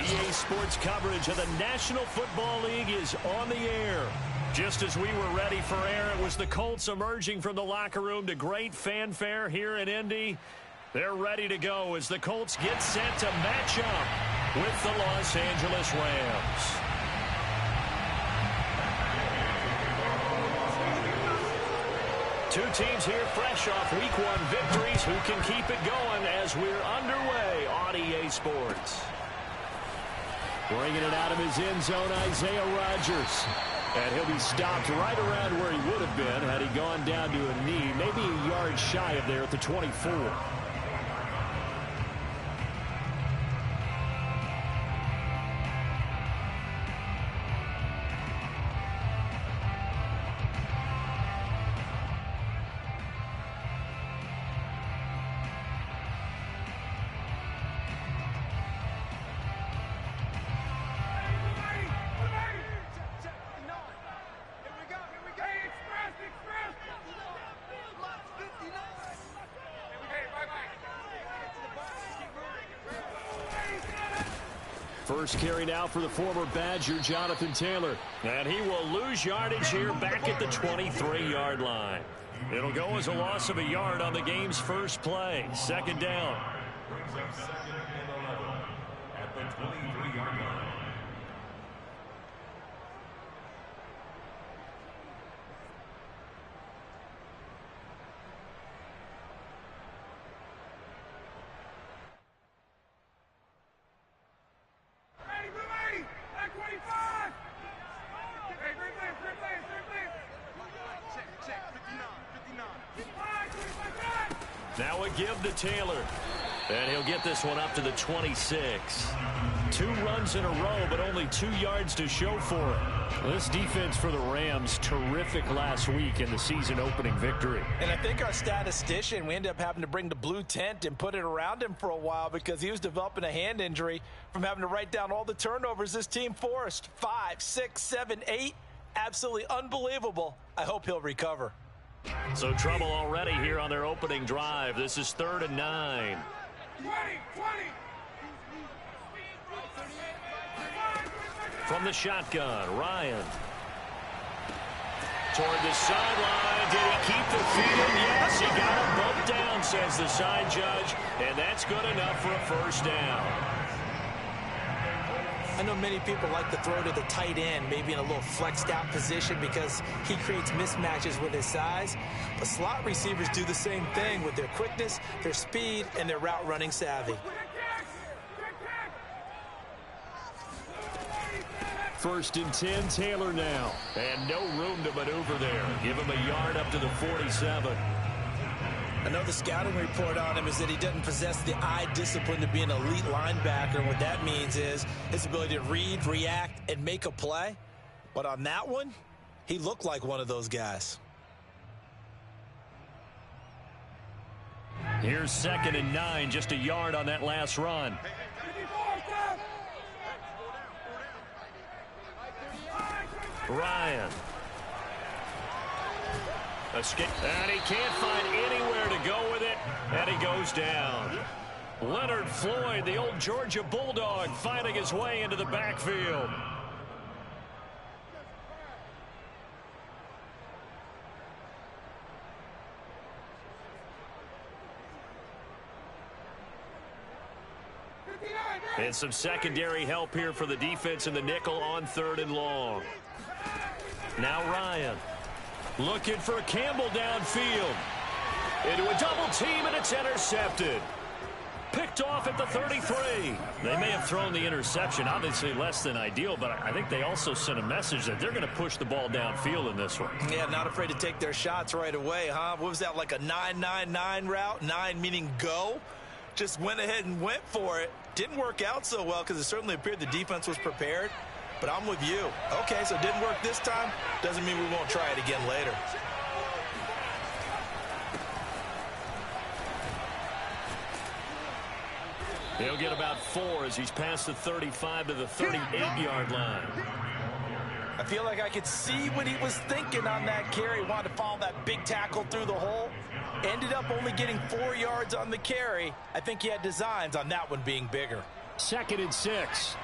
EA Sports coverage of the National Football League is on the air. Just as we were ready for air, it was the Colts emerging from the locker room to great fanfare here in Indy. They're ready to go as the Colts get set to match up with the Los Angeles Rams. Two teams here fresh off Week 1 victories who can keep it going as we're underway on EA Sports. Bringing it out of his end zone, Isaiah Rodgers. And he'll be stopped right around where he would have been had he gone down to a knee, maybe a yard shy of there at the 24. First carry now for the former Badger, Jonathan Taylor. And he will lose yardage here back at the 23-yard line. It'll go as a loss of a yard on the game's first play. Second down. At the 23-yard line. Now a give to Taylor. And he'll get this one up to the 26. 2 runs in a row, but only 2 yards to show for it. This defense for the Rams, terrific last week in the season-opening victory. And I think our statistician, we ended up having to bring the blue tent and put it around him for a while because he was developing a hand injury from having to write down all the turnovers this team forced. 5, 6, 7, 8. Absolutely unbelievable. I hope he'll recover. So trouble already here on their opening drive. This is 3rd and 9. 20. From the shotgun, Ryan. Toward the sideline. Did he keep the field? Yes, he got him bumped down, says the side judge. And that's good enough for a first down. I know many people like to throw to the tight end, maybe in a little flexed out position because he creates mismatches with his size. But slot receivers do the same thing with their quickness, their speed, and their route running savvy. First and 10, Taylor now. And no room to maneuver there. Give him a yard up to the 47. I know the scouting report on him is that he doesn't possess the eye discipline to be an elite linebacker. And what that means is his ability to read, react, and make a play. But on that one, he looked like one of those guys. Here's 2nd and 9, just a yard on that last run. Ryan. Escape. And he can't find anywhere to go with it. And he goes down. Leonard Floyd, the old Georgia Bulldog, finding his way into the backfield. And some secondary help here for the defense in the nickel on 3rd and long. Now Ryan. Looking for Campbell downfield. Into a double team, and it's intercepted. Picked off at the 33. They may have thrown the interception, obviously less than ideal, but I think they also sent a message that they're going to push the ball downfield in this one. Yeah, not afraid to take their shots right away, huh? What was that, like a 9-9-9 route? 9 meaning go? Just went ahead and went for it. Didn't work out so well because it certainly appeared the defense was prepared. But I'm with you. Okay, so it didn't work this time. Doesn't mean we won't try it again later. He'll get about 4 as he's past the 35 to the 38-yard line. I feel like I could see what he was thinking on that carry. Wanted to follow that big tackle through the hole. Ended up only getting 4 yards on the carry. I think he had designs on that one being bigger. 2nd and 6.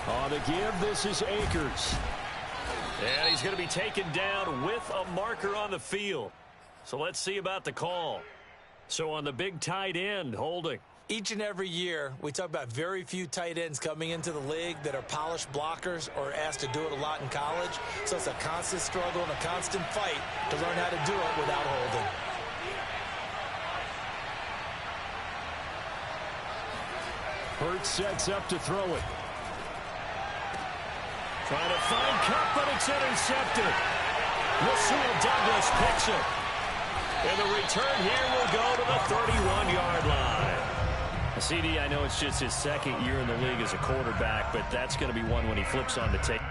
On the give, this is Akers. And he's going to be taken down with a marker on the field. So let's see about the call. So on the big tight end, holding. Each and every year, we talk about very few tight ends coming into the league that are polished blockers or asked to do it a lot in college. So it's a constant struggle and a constant fight to learn how to do it without holding. Hurts sets up to throw it. Trying to find Cup, but it's intercepted. Rasul Douglas picks it. And the return here will go to the 31-yard line. CD, I know it's just his 2nd year in the league as a quarterback, but that's going to be one when he flips on the tape.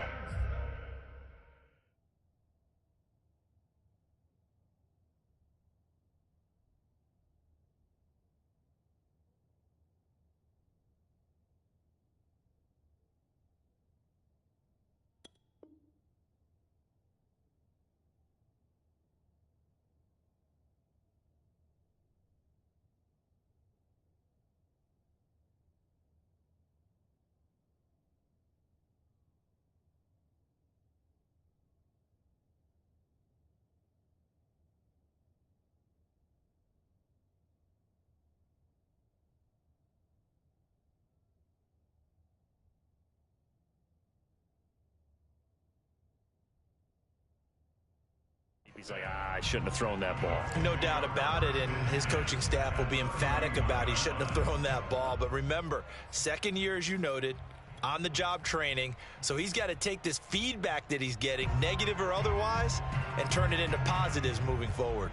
He's like, I shouldn't have thrown that ball. No doubt about it, and his coaching staff will be emphatic about he shouldn't have thrown that ball. But remember, 2nd year, as you noted, on-the-job training, so he's got to take this feedback that he's getting, negative or otherwise, and turn it into positives moving forward.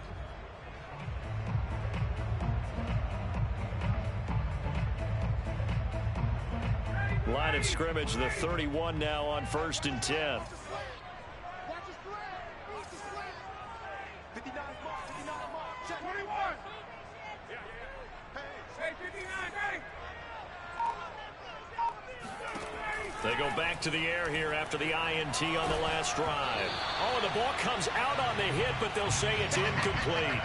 Line of scrimmage, the 31 now on 1st and 10. They go back to the air here after the INT on the last drive. Oh, and the ball comes out on the hit, but they'll say it's incomplete.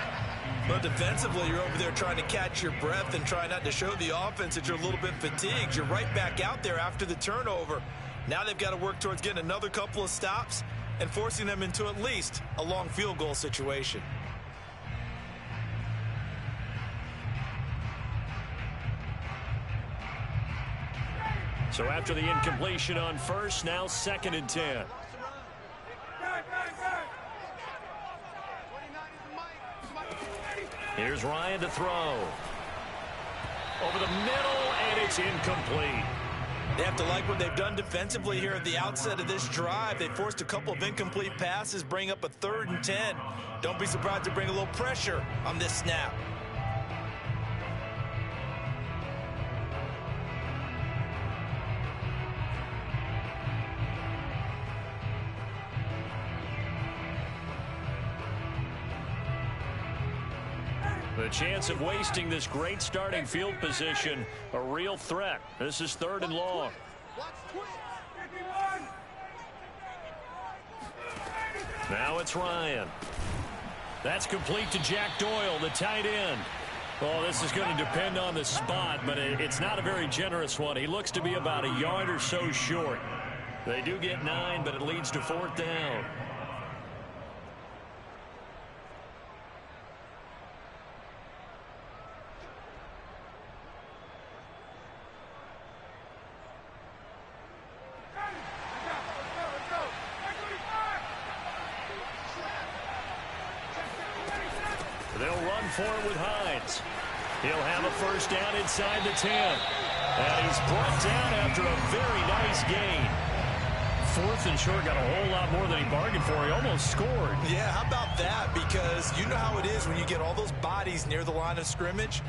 But defensively, you're over there trying to catch your breath and try not to show the offense that you're a little bit fatigued. You're right back out there after the turnover. Now they've got to work towards getting another couple of stops and forcing them into at least a long field goal situation. So after the incompletion on 1st, now 2nd and 10. Here's Ryan to throw. Over the middle, and it's incomplete. They have to like what they've done defensively here at the outset of this drive. They forced a couple of incomplete passes, bring up a 3rd and 10. Don't be surprised to bring a little pressure on this snap. The chance of wasting this great starting field position, a real threat. This is 3rd and long. Now it's Ryan. That's complete to Jack Doyle, the tight end. Well, this is going to depend on the spot, but it's not a very generous one. He looks to be about a yard or so short. They do get 9, but it leads to 4th down. They'll run for it with Hines. He'll have a 1st down inside the 10. And he's brought down after a very nice gain. 4th and short, got a whole lot more than he bargained for. He almost scored. Yeah, how about that? Because you know how it is when you get all those bodies near the line of scrimmage.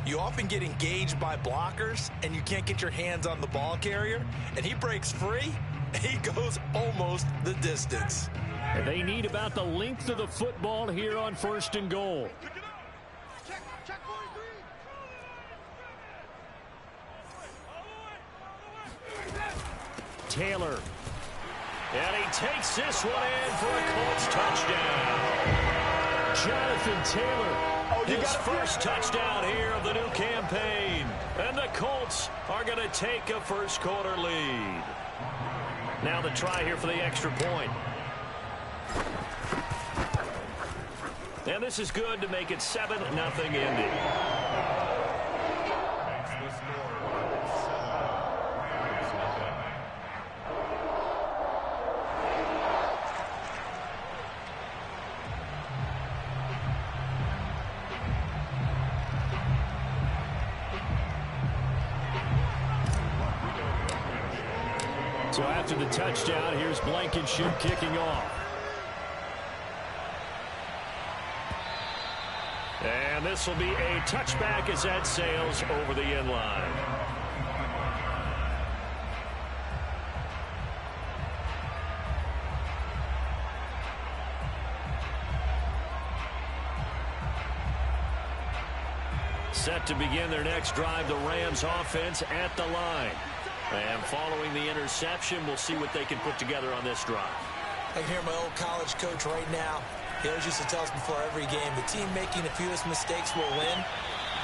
You often get engaged by blockers, and you can't get your hands on the ball carrier. And he breaks free, and he goes almost the distance. And they need about the length of the football here on 1st and goal. Taylor. And he takes this one in for a Colts touchdown. Jonathan Taylor, his first touchdown here of the new campaign. And the Colts are going to take a first quarter lead. Now the try here for the extra point. And this is good to make it 7-0 Indy. So after the touchdown, here's Blankenship kicking off. And this will be a touchback as that sails over the end line. Set to begin their next drive, the Rams offense at the line. And following the interception, we'll see what they can put together on this drive. I can hear my old college coach right now. He always used to tell us before every game, the team making the fewest mistakes will win.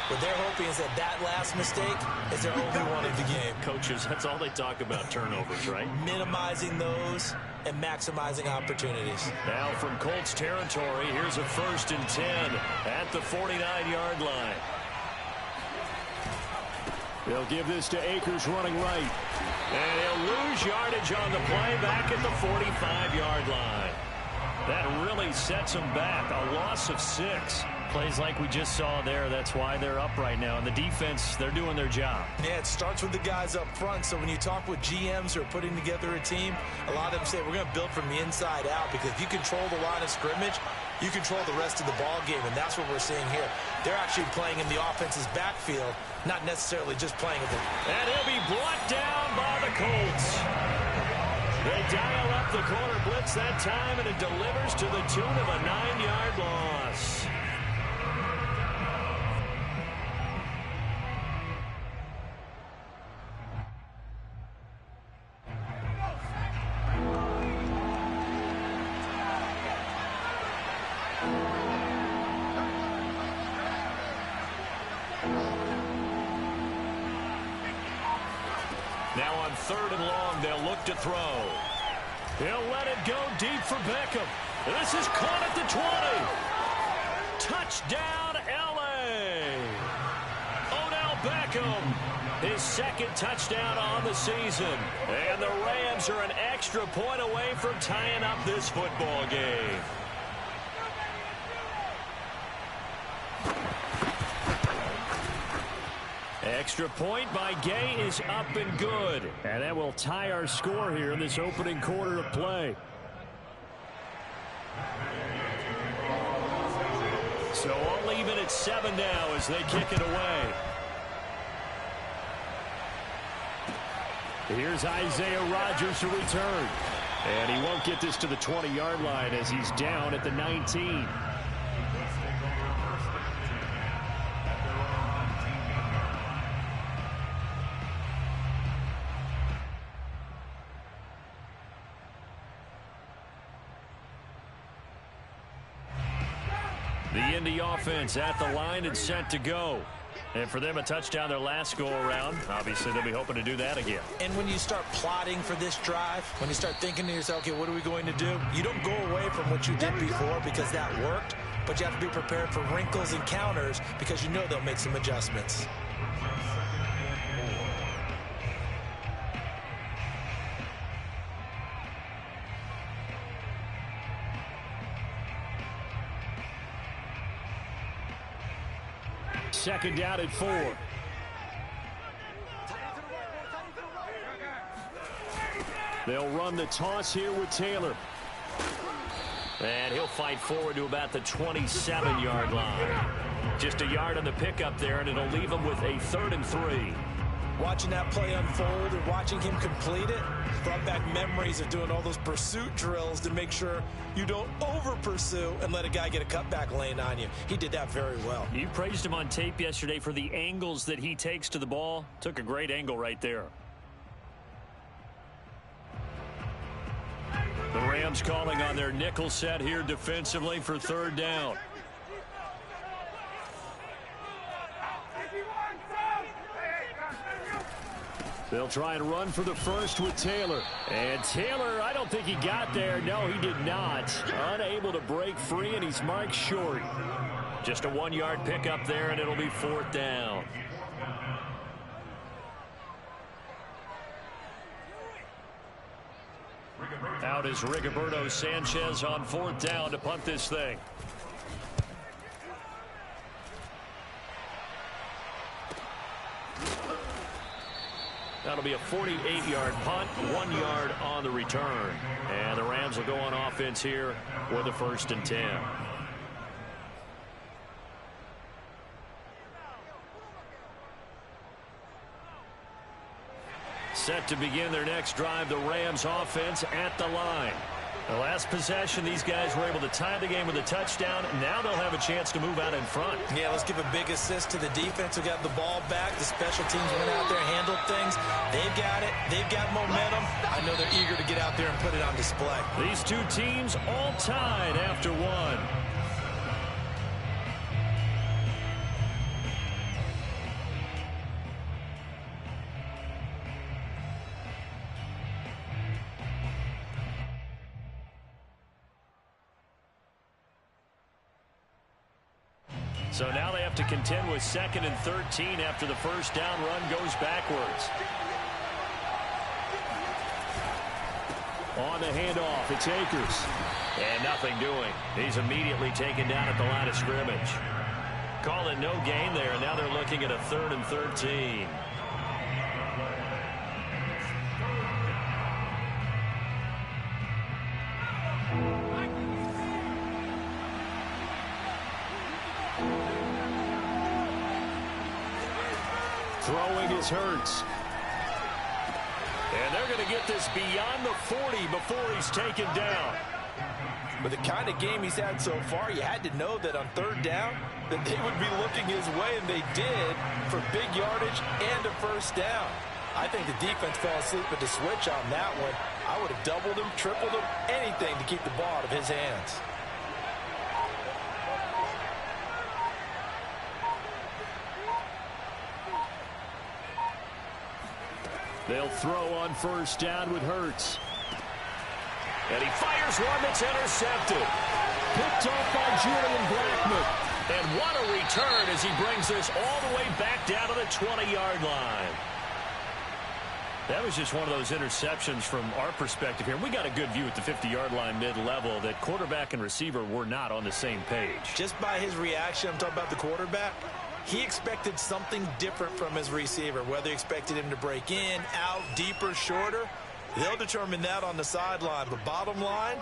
What they're hoping is that that last mistake is their only one of the game. Coaches, that's all they talk about, turnovers, right? Minimizing those and maximizing opportunities. Now from Colts territory, here's a 1st and 10 at the 49-yard line. They'll give this to Akers running right. And he'll lose yardage on the play back at the 45-yard line. That really sets them back. A loss of 6. Plays like we just saw there. That's why they're up right now. And the defense, they're doing their job. Yeah, it starts with the guys up front. So when you talk with GMs who are putting together a team, a lot of them say we're going to build from the inside out, because if you control the line of scrimmage, you control the rest of the ball game, and that's what we're seeing here. They're actually playing in the offense's backfield, not necessarily just playing at the... And he'll be brought down by the Colts. They dial up the corner blitz that time, and it delivers to the tune of a 9-yard loss. Now on 3rd and long, they'll look to throw. He'll let it go deep for Beckham. This is caught at the 20. Touchdown, L.A. Odell Beckham, his 2nd touchdown on the season. And the Rams are an extra point away from tying up this football game. Extra point by Gay is up and good. And that will tie our score here in this opening quarter of play. So all even at 7 now as they kick it away. Here's Isaiah Rodgers to return. And he won't get this to the 20-yard line as he's down at the 19. The Indy offense at the line and set to go. And for them, a touchdown their last go-around. Obviously, they'll be hoping to do that again. And when you start plotting for this drive, when you start thinking to yourself, okay, what are we going to do? You don't go away from what you did before because that worked, but you have to be prepared for wrinkles and counters because you know they'll make some adjustments. Second down at 4. They'll run the toss here with Taylor. And he'll fight forward to about the 27-yard line. Just a yard on the pickup there, and it'll leave him with a 3rd and 3. Watching that play unfold and watching him complete it brought back memories of doing all those pursuit drills to make sure you don't over-pursue and let a guy get a cutback lane on you. He did that very well. You praised him on tape yesterday for the angles that he takes to the ball. Took a great angle right there. The Rams calling on their nickel set here defensively for third down. They'll try and run for the first with Taylor. And Taylor, I don't think he got there. No, he did not. Unable to break free, and he's marked short. Just a 1-yard pickup there, and it'll be fourth down. Out is Rigoberto Sanchez on fourth down to punt this thing. That'll be a 48-yard punt, 1 yard on the return. And the Rams will go on offense here with a 1st and 10. Set to begin their next drive, the Rams offense at the line. The last possession, these guys were able to tie the game with a touchdown. Now they'll have a chance to move out in front. Yeah, let's give a big assist to the defense who got the ball back. The special teams went out there and handled things. They've got it. They've got momentum. I know they're eager to get out there and put it on display. These two teams all tied after one. So now they have to contend with 2nd and 13 after the first down run goes backwards. On the handoff, it's Akers. And nothing doing. He's immediately taken down at the line of scrimmage. Calling no gain there, and now they're looking at a 3rd and 13. Throwing is Hurts. And they're going to get this beyond the 40 before he's taken down. With the kind of game he's had so far, you had to know that on 3rd down that they would be looking his way, and they did, for big yardage and a 1st down. I think the defense fell asleep at the switch on that one. I would have doubled him, tripled him, anything to keep the ball out of his hands. They'll throw on 1st down with Hurts. And he fires one that's intercepted. Picked off by Julian Blackmon. And what a return as he brings this all the way back down to the 20-yard line. That was just one of those interceptions from our perspective here. We got a good view at the 50-yard line mid-level that quarterback and receiver were not on the same page. Just by his reaction, I'm talking about the quarterback, he expected something different from his receiver, whether he expected him to break in, out, deeper, shorter. They'll determine that on the sideline. But bottom line,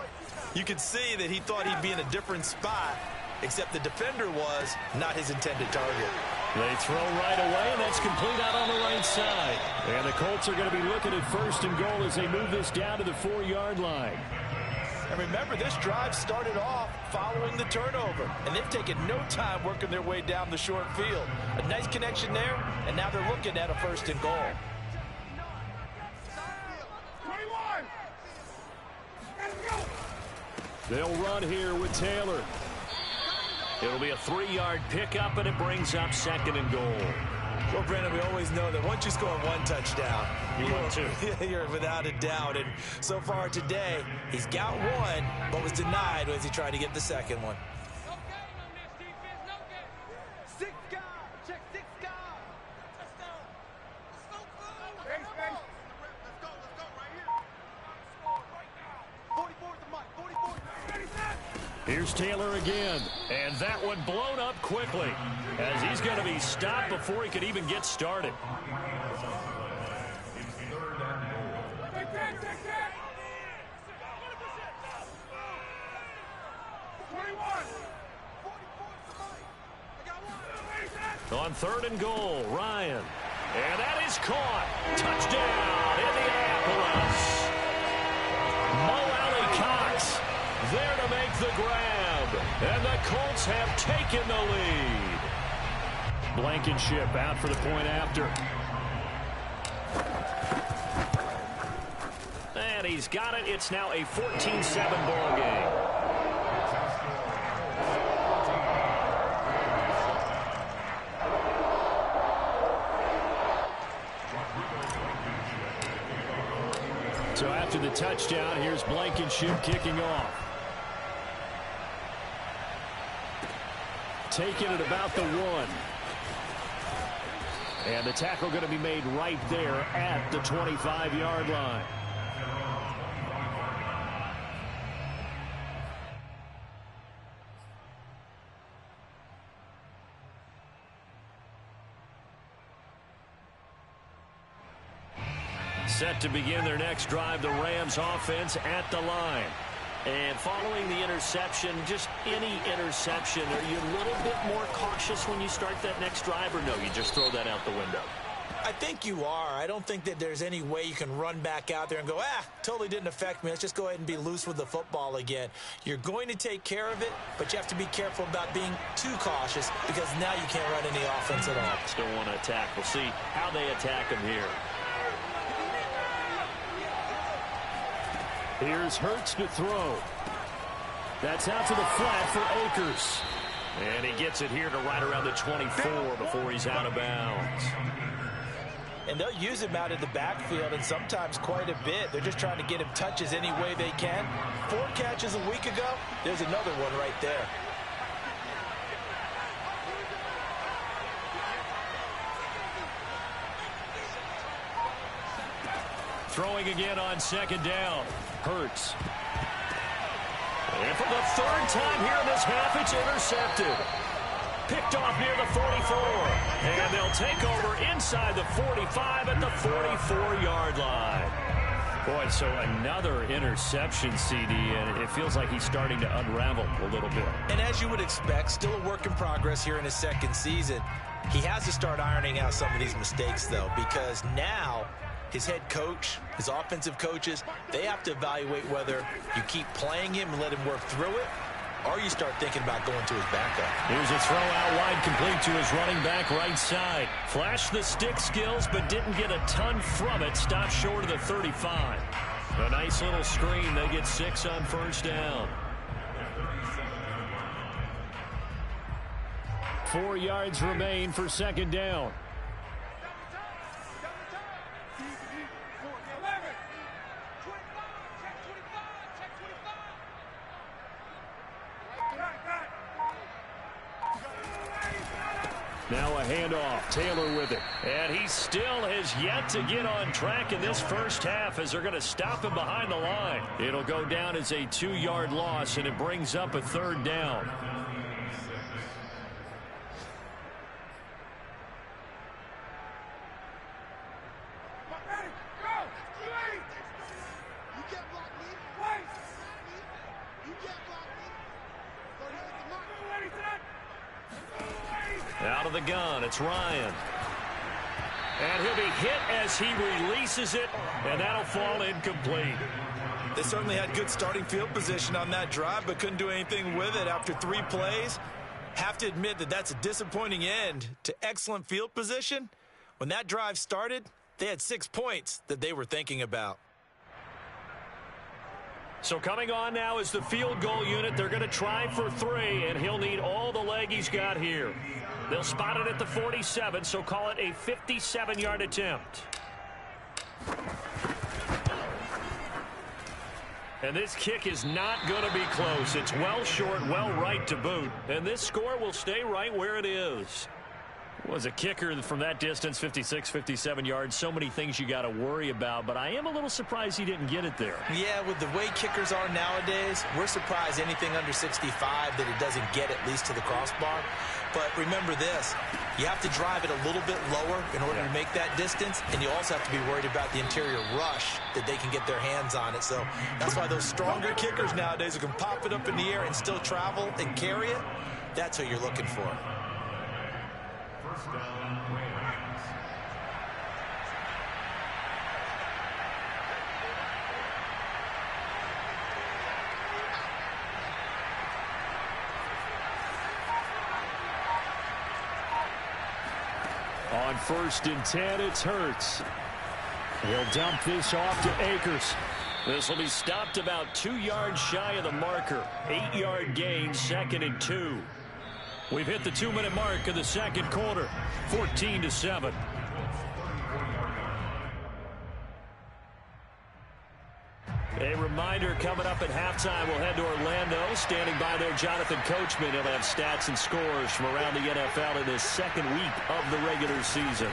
you could see that he thought he'd be in a different spot, except the defender was not his intended target. They throw right away, and that's complete out on the right side. And the Colts are going to be looking at 1st and goal as they move this down to the 4-yard line. And remember, this drive started off following the turnover, and they've taken no time working their way down the short field. A nice connection there, and now they're looking at a 1st and goal. 21. They'll run here with Taylor. It'll be a 3-yard pickup, and it brings up 2nd and goal. Well, Brandon, we always know that once you score 1 touchdown, you want 2. You're without a doubt. And so far today, he's got 1, but was denied as he tried to get the 2nd one. No game on this defense. No game. 6 guys. Check 6 guys. Let's go. Let's go, fool. Let's go. Let's go right here. Score right now. 44 is the mic. 44. Ready, set. Here's Taylor again, and that one blown up quickly as he's going to be stopped before he could even get started. On 3rd and goal, Ryan. And that is caught. Touchdown, Indianapolis. Mo Alley-Cox there to make the grab. And the Colts have taken the lead. Blankenship out for the point after. And and he's got it. It's now a 14-7 ball game. So after the touchdown, here's Blankenship kicking off. Taking it about the 1. And the tackle going to be made right there at the 25-yard line. Set to begin their next drive, the Rams offense at the line. And following the interception, just any interception, are you a little bit more cautious when you start that next drive, or no, you just throw that out the window? I think you are. I don't think that there's any way you can run back out there and go, totally didn't affect me. Let's just go ahead and be loose with the football again. You're going to take care of it, but you have to be careful about being too cautious because now you can't run any offense at all. Still want to attack. We'll see how they attack him here. Here's Hurts to throw. That's out to the flat for Akers. And he gets it here to right around the 24 before he's out of bounds. And they'll use him out in the backfield, and sometimes quite a bit. They're just trying to get him touches any way they can. 4 catches a week ago. There's another one right there. Throwing again on second down. Hurts. And for the 3rd time here in this half, it's intercepted. Picked off near the 44. And they'll take over inside the 45 at the 44-yard line. Boy, so another interception, CD, and it feels like he's starting to unravel a little bit. And as you would expect, still a work in progress here in his 2nd season. He has to start ironing out some of these mistakes, though, because now his head coach, his offensive coaches, they have to evaluate whether you keep playing him and let him work through it, or you start thinking about going to his backup. Here's a throw out wide, complete to his running back right side. Flashed the stick skills, but didn't get a ton from it. Stopped short of the 35. A nice little screen. They get 6 on 1st down. 4 yards remain for 2nd down. Now a handoff. Taylor with it. And he still has yet to get on track in this first half as they're going to stop him behind the line. It'll go down as a 2-yard loss, and it brings up a 3rd down. Out of the gun, it's Ryan. And he'll be hit as he releases it, and that'll fall incomplete. They certainly had good starting field position on that drive, but couldn't do anything with it after 3 plays. Have to admit that that's a disappointing end to excellent field position. When that drive started, they had 6 points that they were thinking about. So coming on now is the field goal unit. They're going to try for 3, and he'll need all the leg he's got here. They'll spot it at the 47, so call it a 57-yard attempt. And this kick is not going to be close. It's well short, well right to boot. And this score will stay right where it is. Was a kicker from that distance, 56, 57 yards. So many things you got to worry about, but I am a little surprised he didn't get it there. Yeah, with the way kickers are nowadays, we're surprised anything under 65 that it doesn't get at least to the crossbar. But remember this, you have to drive it a little bit lower in order to make that distance, and you also have to be worried about the interior rush that they can get their hands on it. So that's why those stronger kickers nowadays who can pop it up in the air and still travel and carry it, that's what you're looking for. On 1st and 10, it's Hurts. He'll dump this off to Akers. This will be stopped about 2 yards shy of the marker. 8-yard gain, 2nd and 2. We've hit the 2-minute mark of the second quarter. 14-7. A reminder coming up at halftime, we'll head to Orlando. Standing by there, Jonathan Coachman. He'll have stats and scores from around the NFL in his second week of the regular season.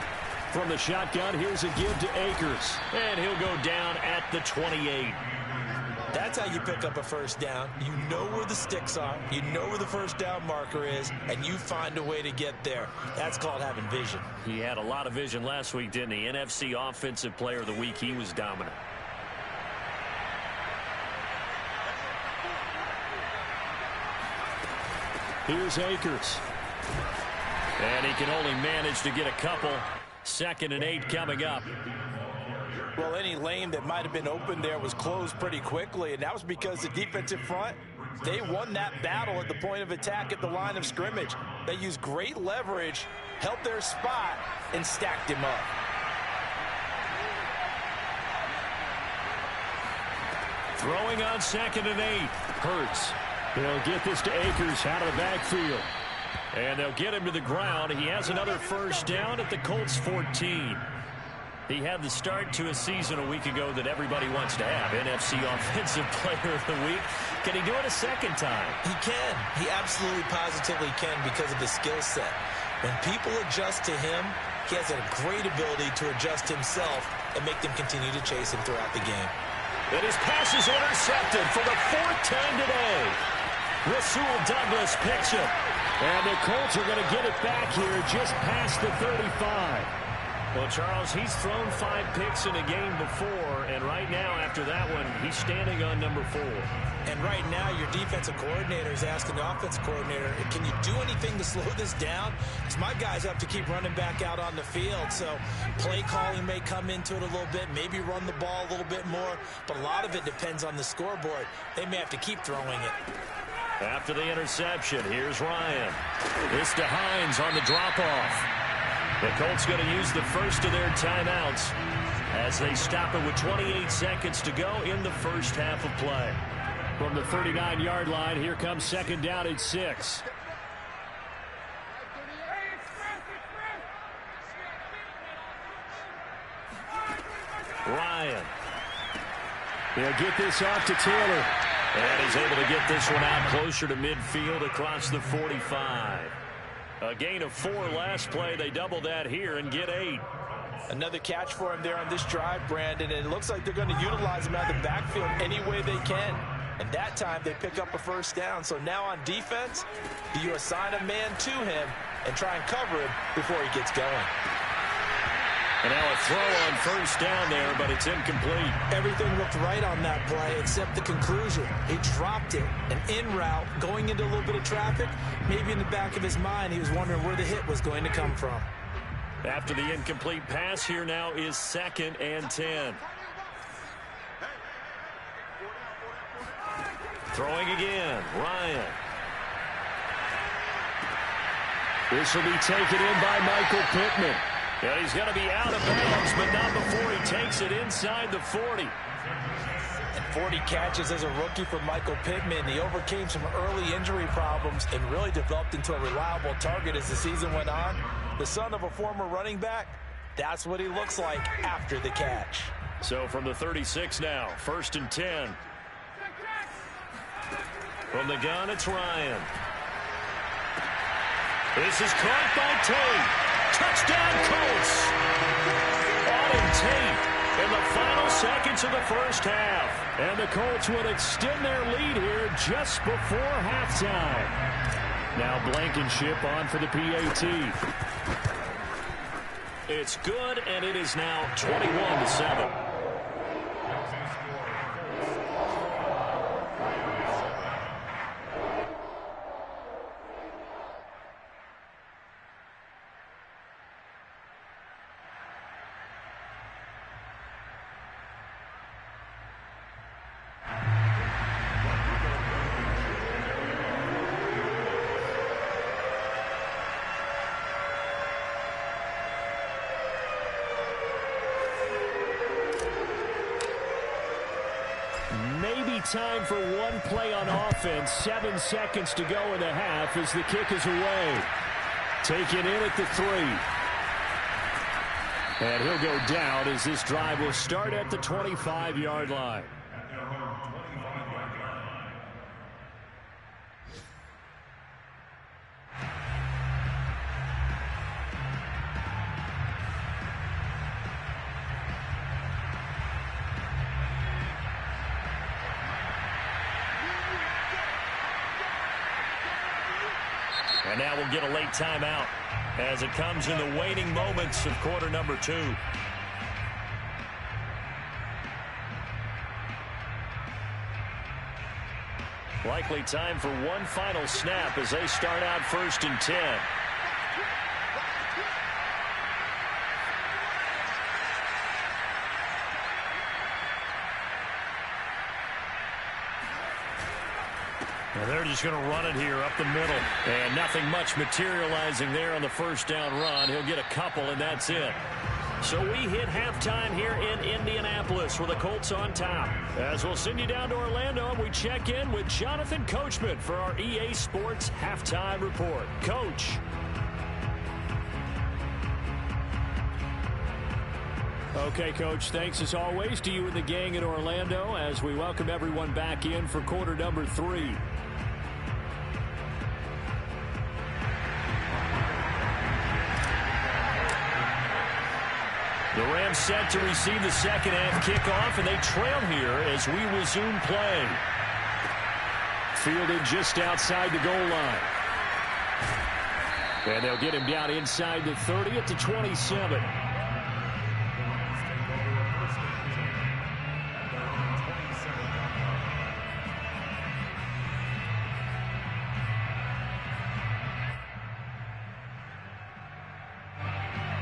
From the shotgun, here's a give to Akers. And he'll go down at the 28. That's how you pick up a first down. You know where the sticks are. You know where the first down marker is, and you find a way to get there. That's called having vision. He had a lot of vision last week, didn't he? NFC Offensive Player of the Week. He was dominant. Here's Akers. And he can only manage to get a couple. 2nd and 8 coming up. Well, any lane that might have been open there was closed pretty quickly, and that was because the defensive front, they won that battle at the point of attack at the line of scrimmage. They used great leverage, held their spot, and stacked him up. Throwing on 2nd and 8. Hurts. They'll get this to Akers out of the backfield. And they'll get him to the ground. He has another first down at the Colts 14. He had the start to a season a week ago that everybody wants to have. NFC Offensive Player of the Week. Can he do it a second time? He can. He absolutely positively can because of his skill set. When people adjust to him, he has a great ability to adjust himself and make them continue to chase him throughout the game. And his pass is intercepted for the 4th time today. Rasul Douglas picks it. And the Colts are going to get it back here just past the 35. Well, Charles, he's thrown 5 picks in a game before, and right now, after that one, he's standing on number 4. And right now, your defensive coordinator is asking the offensive coordinator, can you do anything to slow this down? Because my guys have to keep running back out on the field, so play calling may come into it a little bit, maybe run the ball a little bit more, but a lot of it depends on the scoreboard. They may have to keep throwing it. After the interception, here's Ryan. This to Hines on the drop-off. The Colts going to use the first of their timeouts as they stop it with 28 seconds to go in the first half of play. From the 39-yard line, here comes 2nd down and 6. Ryan. They'll get this off to Taylor. And he's able to get this one out closer to midfield across the 45. A gain of 4 last play. They double that here and get 8. Another catch for him there on this drive, Brandon. And it looks like they're going to utilize him out of the backfield any way they can. And that time they pick up a first down. So now on defense, do you assign a man to him and try and cover him before he gets going? And now a throw on first down there, but it's incomplete. Everything looked right on that play except the conclusion. He dropped it. An in route, going into a little bit of traffic. Maybe in the back of his mind, he was wondering where the hit was going to come from. After the incomplete pass, here now is 2nd and 10. Throwing again, Ryan. This will be taken in by Michael Pittman. And he's going to be out of bounds, but not before he takes it inside the 40. And 40 catches as a rookie for Michael Pittman. He overcame some early injury problems and really developed into a reliable target as the season went on. The son of a former running back, that's what he looks like after the catch. So from the 36 now, 1st and 10. From the gun, it's Ryan. This is caught by Tate. Touchdown, Colts. Auden Tate in the final seconds of the first half. And the Colts would extend their lead here just before halftime. Now Blankenship on for the PAT. It's good, and it is now 21-7. Maybe time for one play on offense. 7 seconds to go in the half as the kick is away. Taken in at the 3. And he'll go down as this drive will start at the 25-yard line. And now we'll get a late timeout as it comes in the waning moments of quarter number 2. Likely time for one final snap as they start out 1st and 10. And they're just going to run it here up the middle. And nothing much materializing there on the first down run. He'll get a couple, and that's it. So we hit halftime here in Indianapolis with the Colts on top. As we'll send you down to Orlando, and we check in with Jonathan Coachman for our EA Sports Halftime Report. Coach. Okay, Coach, thanks as always to you and the gang in Orlando as we welcome everyone back in for quarter number 3. The Rams set to receive the second half kickoff, and they trail here as we resume play. Fielded just outside the goal line. And they'll get him down inside the 30 at the 27.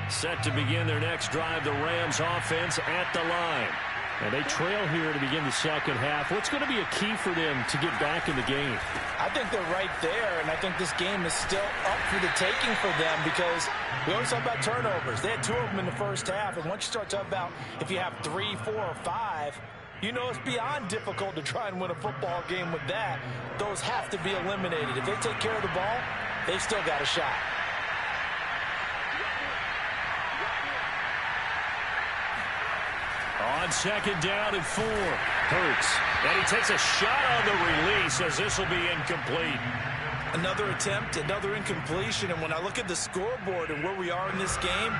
Set to begin their next drive, the Rams offense at the line. And they trail here to begin the second half. What's going to be a key for them to get back in the game? I think they're right there, and I think this game is still up for the taking for them because we always talk about turnovers. They had 2 of them in the first half, and once you start talking about if you have 3, 4, or 5, you know it's beyond difficult to try and win a football game with that. Those have to be eliminated. If they take care of the ball, they've still got a shot. On second down and 4. Hurts. And he takes a shot on the release as this will be incomplete. Another attempt, another incompletion. And when I look at the scoreboard and where we are in this game,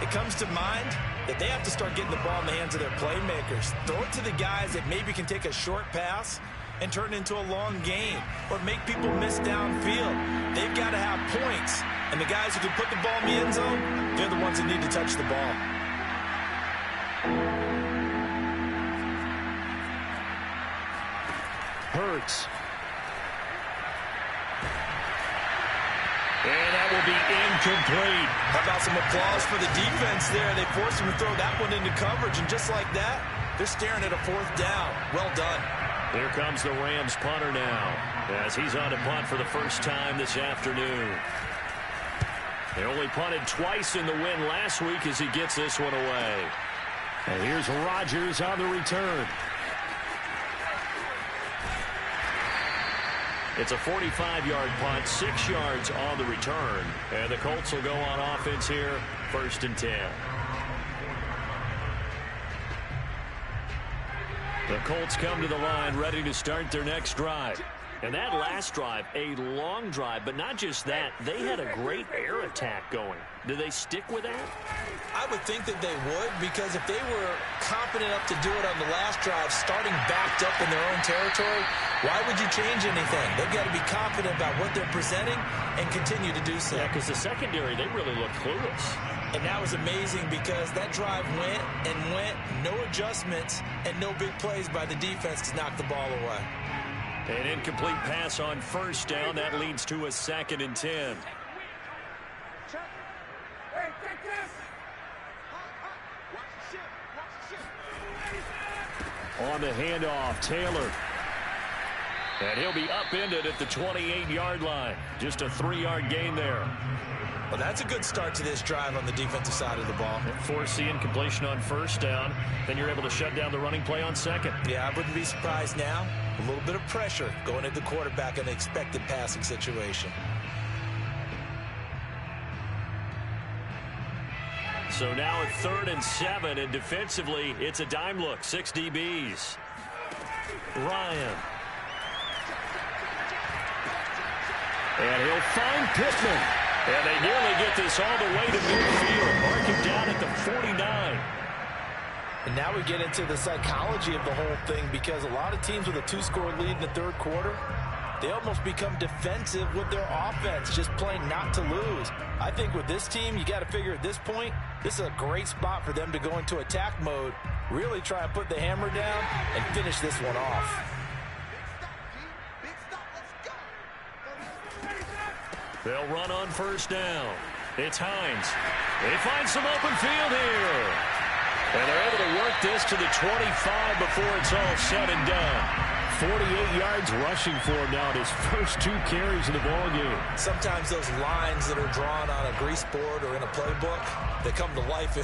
it comes to mind that they have to start getting the ball in the hands of their playmakers. Throw it to the guys that maybe can take a short pass and turn it into a long gain or make people miss downfield. They've got to have points. And the guys who can put the ball in the end zone, they're the ones that need to touch the ball. Hurts. And that will be incomplete. How about some applause for the defense there? They forced him to throw that one into coverage, and just like that, they're staring at a 4th down. Well done. Here comes the Rams punter now as he's on to punt for the first time this afternoon. They only punted twice in the win last week as he gets this one away. And here's Rodgers on the return. It's a 45-yard punt, 6 yards on the return. And the Colts will go on offense here, 1st and 10. The Colts come to the line ready to start their next drive. And that last drive, a long drive, but not just that. They had a great air attack going. Do they stick with that? I would think that they would, because if they were confident enough to do it on the last drive, starting backed up in their own territory, why would you change anything? They've got to be confident about what they're presenting and continue to do so. Yeah, because the secondary, they really looked clueless. And that was amazing because that drive went and went, no adjustmts, and no big plays by the defense to knock the ball away. An incomplete pass on first down. That leads to a 2nd and 10. On the handoff, Taylor. And he'll be upended at the 28-yard line. Just a 3-yard gain there. Well, that's a good start to this drive on the defensive side of the ball. Force the incompletion on first down. Then you're able to shut down the running play on second. Yeah, I wouldn't be surprised now. A little bit of pressure going at the quarterback in an expected passing situation. So now at 3rd and 7, and defensively, it's a dime look. 6 DBs. Ryan. And he'll find Pittman. And they nearly get this all the way to midfield. Mark him down at the 49. And now we get into the psychology of the whole thing, because a lot of teams with a 2-score lead in the third quarter, they almost become defensive with their offense, just playing not to lose. I think with this team, you got to figure at this point, this is a great spot for them to go into attack mode, really try and put the hammer down and finish this one off. They'll run on first down. It's Hines. They find some open field here. And they're able to work this to the 25 before it's all said and done. 48 yards rushing for him now at his first 2 carries in the ballgame. Sometimes those lines that are drawn on a grease board or in a playbook, they come to life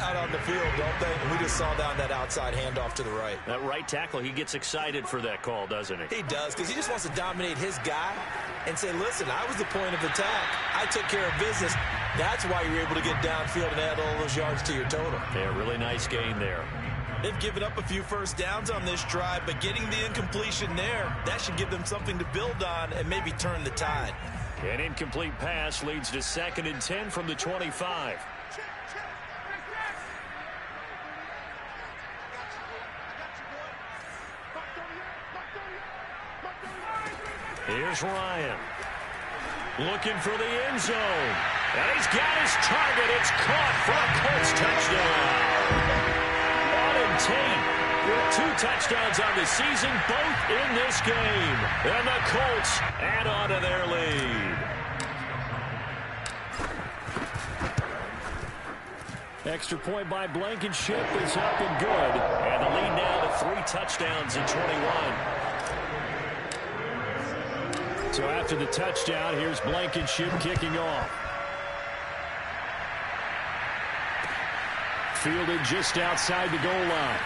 out on the field, don't they? And we just saw down that outside handoff to the right. That right tackle, he gets excited for that call, doesn't he? He does, because he just wants to dominate his guy and say, listen, I was the point of attack. I took care of business. That's why you're able to get downfield and add all those yards to your total. Yeah, really nice gain there. They've given up a few first downs on this drive, but getting the incompletion there, that should give them something to build on and maybe turn the tide. An incomplete pass leads to 2nd and 10 from the 25. Here's Ryan. Looking for the end zone. And he's got his target. It's caught for a Colts touchdown. Auden Tate with 2 touchdowns on the season, both in this game. And the Colts add on to their lead. Extra point by Blankenship is up and good. And the lead now to 3 touchdowns in 21. So after the touchdown, here's Blankenship kicking off. Fielded just outside the goal line.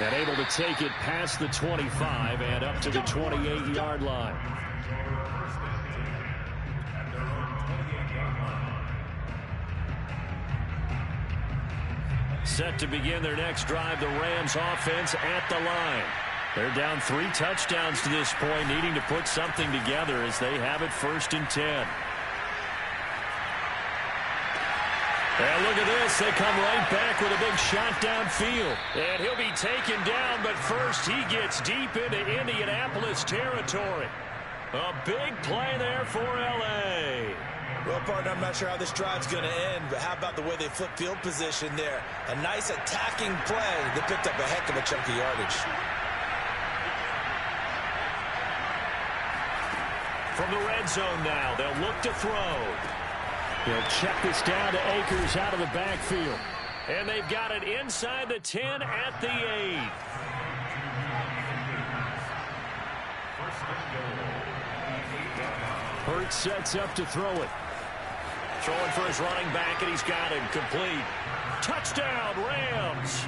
And able to take it past the 25 and up to the 28-yard line. Set to begin their next drive, the Rams offense at the line. They're down 3 touchdowns to this point, needing to put something together as they have it 1st and 10. And look at this. They come right back with a big shot downfield. And he'll be taken down, but first he gets deep into Indianapolis territory. A big play there for L.A. Well, partner, I'm not sure how this drive's going to end, but how about the way they flip field position there? A nice attacking play that picked up a heck of a chunk of yardage. From the red zone now, they'll look to throw. They'll check this down to Akers out of the backfield. And they've got it inside the 10 at the 8. Hurts sets up to throw it. Throwing for his running back, and he's got him complete. Touchdown, Rams.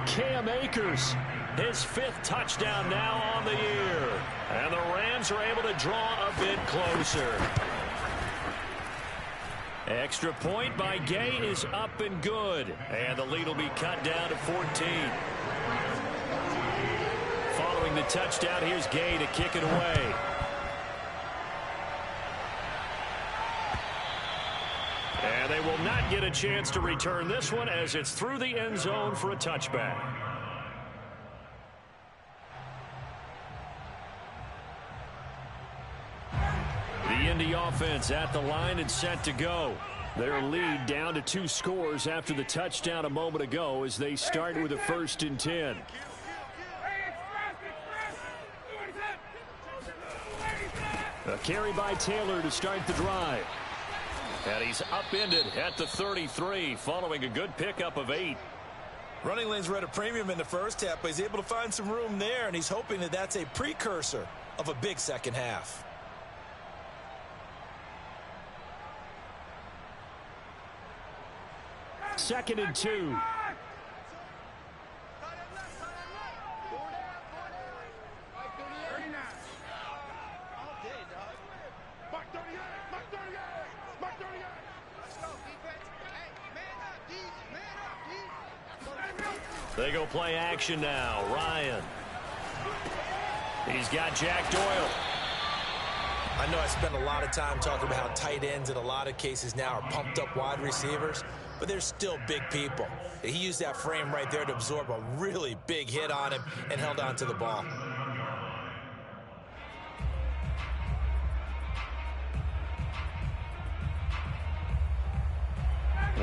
Cam Akers, his 5th touchdown now on the year. And the Rams are able to draw a bit closer. Extra point by Gay is up and good. And the lead will be cut down to 14. Following the touchdown, here's Gay to kick it away. And they will not get a chance to return this one as it's through the end zone for a touchback. The Indy offense at the line and set to go. Their lead down to 2 scores after the touchdown a moment ago as they start with a 1st and 10. A carry by Taylor to start the drive. And he's upended at the 33 following a good pickup of 8. Running lanes were at a premium in the first half, but he's able to find some room there, and he's hoping that that's a precursor of a big second half. Second and 2. They go play action now. Ryan. He's got Jack Doyle. I know I spent a lot of time talking about how tight ends in a lot of cases now are pumped up wide receivers, but they're still big people. He used that frame right there to absorb a really big hit on him and held on to the ball.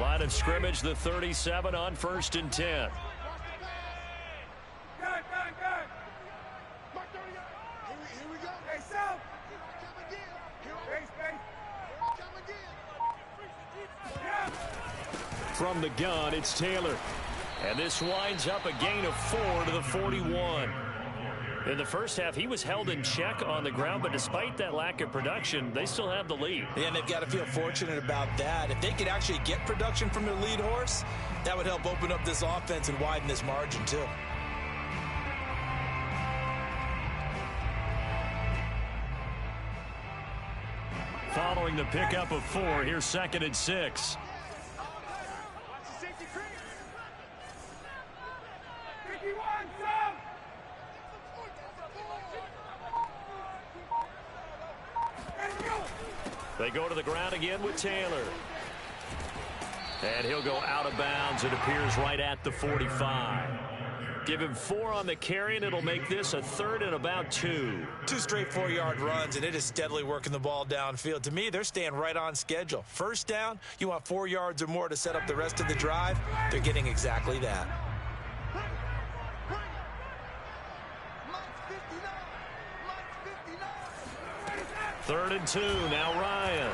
Line of scrimmage, the 37 on 1st and 10. From the gun, it's Taylor. And this winds up a gain of 4 to the 41. In the first half, he was held in check on the ground, but despite that lack of production, they still have the lead. Yeah, and they've got to feel fortunate about that. If they could actually get production from their lead horse, that would help open up this offense and widen this margin, too. Following the pickup of 4, here's 2nd and 6. They go to the ground again with Taylor. And he'll go out of bounds. It appears right at the 45. Give him 4 on the carry, and it'll make this a 3rd and about 2. 2 straight 4-yard runs, and it is steadily working the ball downfield. To me, they're staying right on schedule. First down, you want 4 yards or more to set up the rest of the drive. They're getting exactly that. Third and 2, now Ryan.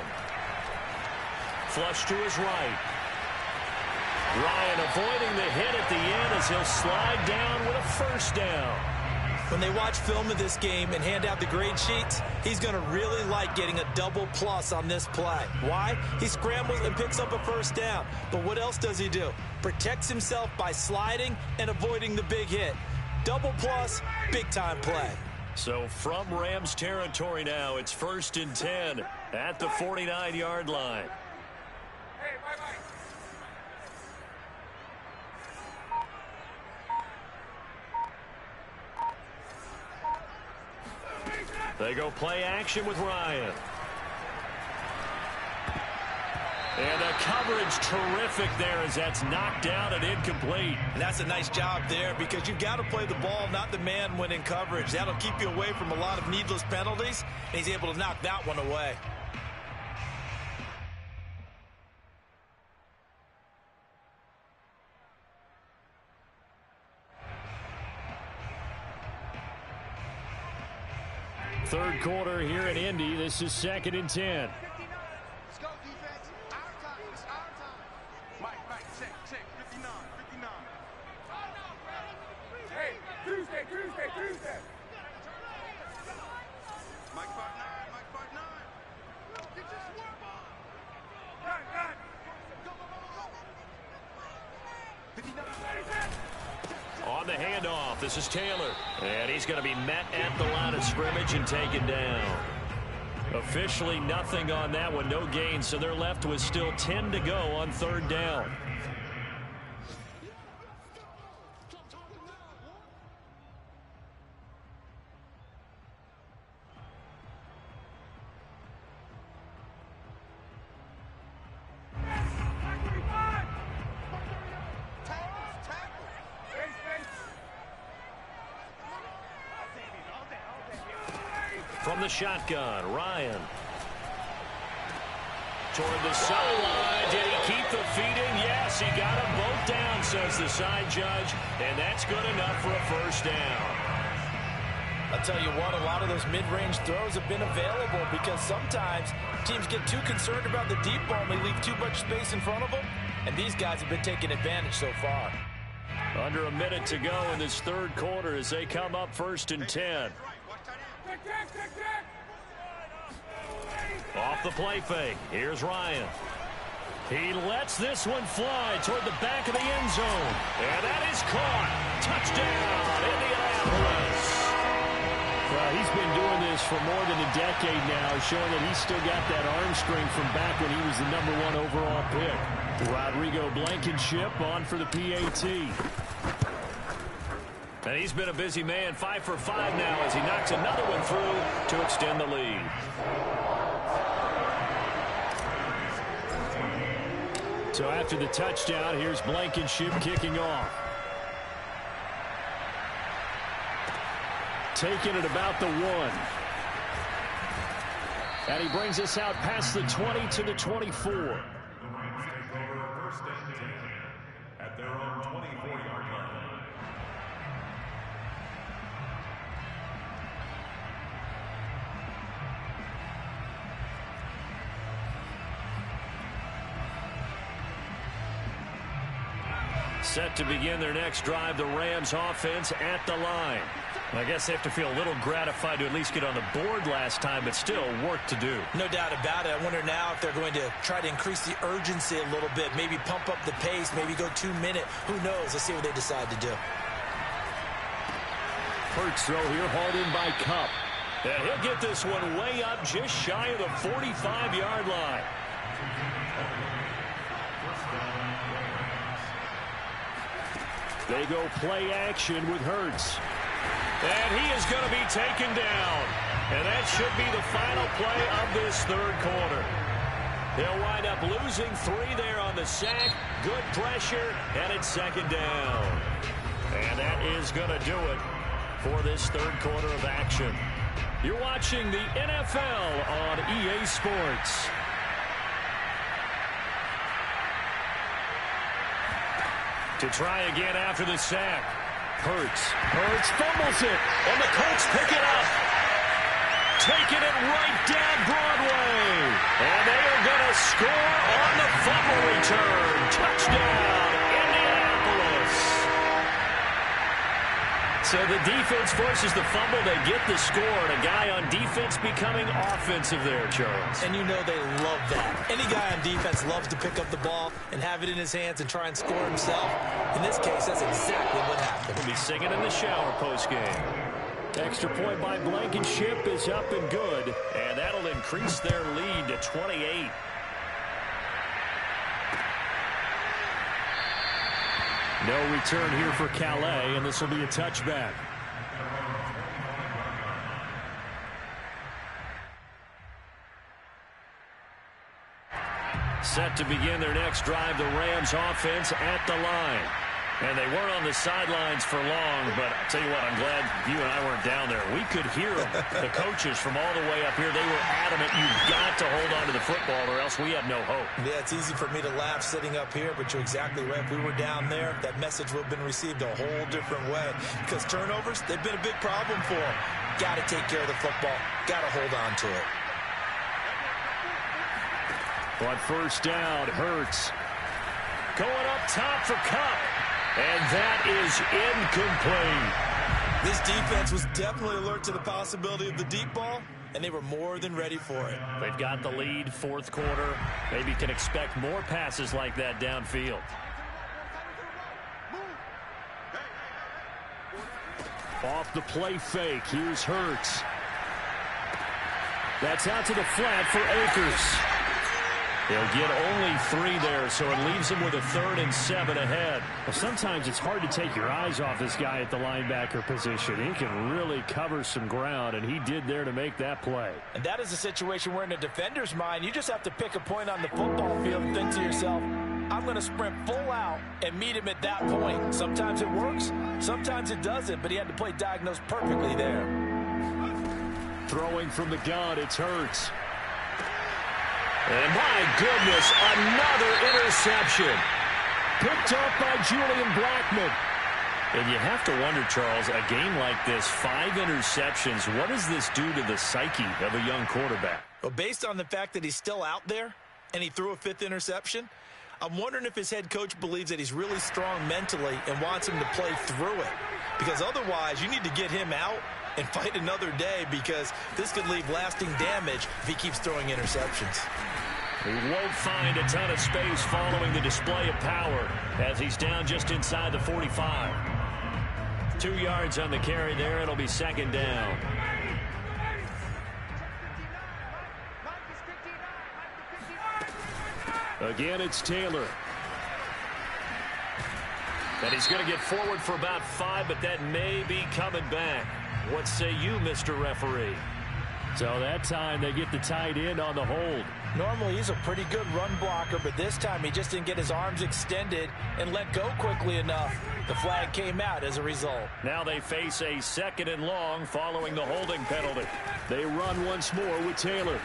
Flush to his right. Ryan avoiding the hit at the end as he'll slide down with a first down. When they watch film of this game and hand out the grade sheets, he's going to really like getting a double plus on this play. Why? He scrambles and picks up a first down. But what else does he do? Protects himself by sliding and avoiding the big hit. Double plus, big-time play. So from Rams territory now, it's 1st and 10 at the 49-yard line. They go play action with Ryan. And the coverage terrific there as that's knocked down and incomplete. And that's a nice job there because you've got to play the ball, not the man when in coverage. That'll keep you away from a lot of needless penalties, and he's able to knock that one away. Third quarter here in Indy. This is 2nd and 10. Let's go, defense. Our time. It's our time. Mike, check. 59. Hey, Tuesday. Mike 5'9". Get your swerve on. Got. Go. 59. On the handoff, this is Taylor. And he's going to be met at the line of scrimmage and taken down. Officially nothing on that one, no gain, so they're left with still 10 to go on 3rd down. From the shotgun, Ryan. Toward the sideline. Did he keep the feet in? Yes, he got them both down, says the side judge. And that's good enough for a first down. I'll tell you what, a lot of those mid-range throws have been available because sometimes teams get too concerned about the deep ball and they leave too much space in front of them. And these guys have been taking advantage so far. Under a minute to go in this third quarter as they come up 1st and 10. Off the play fake. Here's Ryan. He lets this one fly toward the back of the end zone. And that is caught. Touchdown, Indianapolis. Well, he's been doing this for more than a decade now, showing that he's still got that arm strength from back when he was the #1 overall pick. Rodrigo Blankenship on for the PAT. And he's been a busy man, 5 for 5 now as he knocks another one through to extend the lead. So after the touchdown, here's Blankenship kicking off. Taking it about the 1. And he brings us out past the 20 to the 24. At their own 24-yard line. Set to begin their next drive, the Rams offense at the line. I guess they have to feel a little gratified to at least get on the board last time, but still work to do. No doubt about it. I wonder now if they're going to try to increase the urgency a little bit, maybe pump up the pace, maybe go 2-minute. Who knows? Let's see what they decide to do. Hurts throw here, hauled in by Cup. And he'll get this one way up just shy of the 45-yard line. They go play action with Hurts. And he is going to be taken down. And that should be the final play of this third quarter. They'll wind up losing 3 there on the sack. Good pressure, and it's 2nd down. And that is going to do it for this third quarter of action. You're watching the NFL on EA Sports. To try again after the sack. Hurts fumbles it, and the Colts pick it up. Taking it right down Broadway. And they are going to score on the fumble return. Touchdown, Indianapolis. So the defense forces the fumble. They get the score, and a guy on defense becoming offensive there, Charles. And you know they love that. Any guy on defense loves to pick up the ball and have it in his hands and try and score himself. In this case, that's exactly what happened. We'll be singing in the shower postgame. Extra point by Blankenship is up and good. And that'll increase their lead to 28. No return here for Calais, and this will be a touchback. Set to begin their next drive, the Rams offense at the line. And they weren't on the sidelines for long, but I'll tell you what, I'm glad you and I weren't down there. We could hear them, the coaches from all the way up here. They were adamant, you've got to hold on to the football or else we have no hope. Yeah, it's easy for me to laugh sitting up here, but you're exactly right. If we were down there, that message would have been received a whole different way. Because turnovers, they've been a big problem for them. Got to take care of the football. Got to hold on to it. On 1st down, Hurts. Going up top for Cup. And that is incomplete. This defense was definitely alert to the possibility of the deep ball, and they were more than ready for it. They've got the lead, 4th quarter. Maybe can expect more passes like that downfield. Off the play fake, here's Hurts. That's out to the flat for Akers. He'll get only 3 there, so it leaves him with a 3rd and 7 ahead. Well, sometimes it's hard to take your eyes off this guy at the linebacker position. He can really cover some ground, and he did there to make that play. And that is a situation where in a defender's mind, you just have to pick a point on the football field and think to yourself, I'm going to sprint full out and meet him at that point. Sometimes it works, sometimes it doesn't, but he had to play diagnosed perfectly there. Throwing from the gun, it's Hurts. And my goodness, another interception. Picked up by Julian Blackmon. And you have to wonder, Charles, a game like this, 5 interceptions, what does this do to the psyche of a young quarterback? Well, based on the fact that he's still out there and he threw a 5th interception, I'm wondering if his head coach believes that he's really strong mentally and wants him to play through it. Because otherwise, you need to get him out and fight another day, because this could leave lasting damage if he keeps throwing interceptions. He won't find a ton of space following the display of power as he's down just inside the 45. 2 yards on the carry there. It'll be second down. Again, it's Taylor. And he's going to get forward for about 5, but that may be coming back. What say you, Mr. Referee? So that time they get the tight end on the hold. Normally he's a pretty good run blocker, but this time he just didn't get his arms extended and let go quickly enough. The flag came out as a result. Now they face a 2nd and long following the holding penalty. They run once more with Taylor.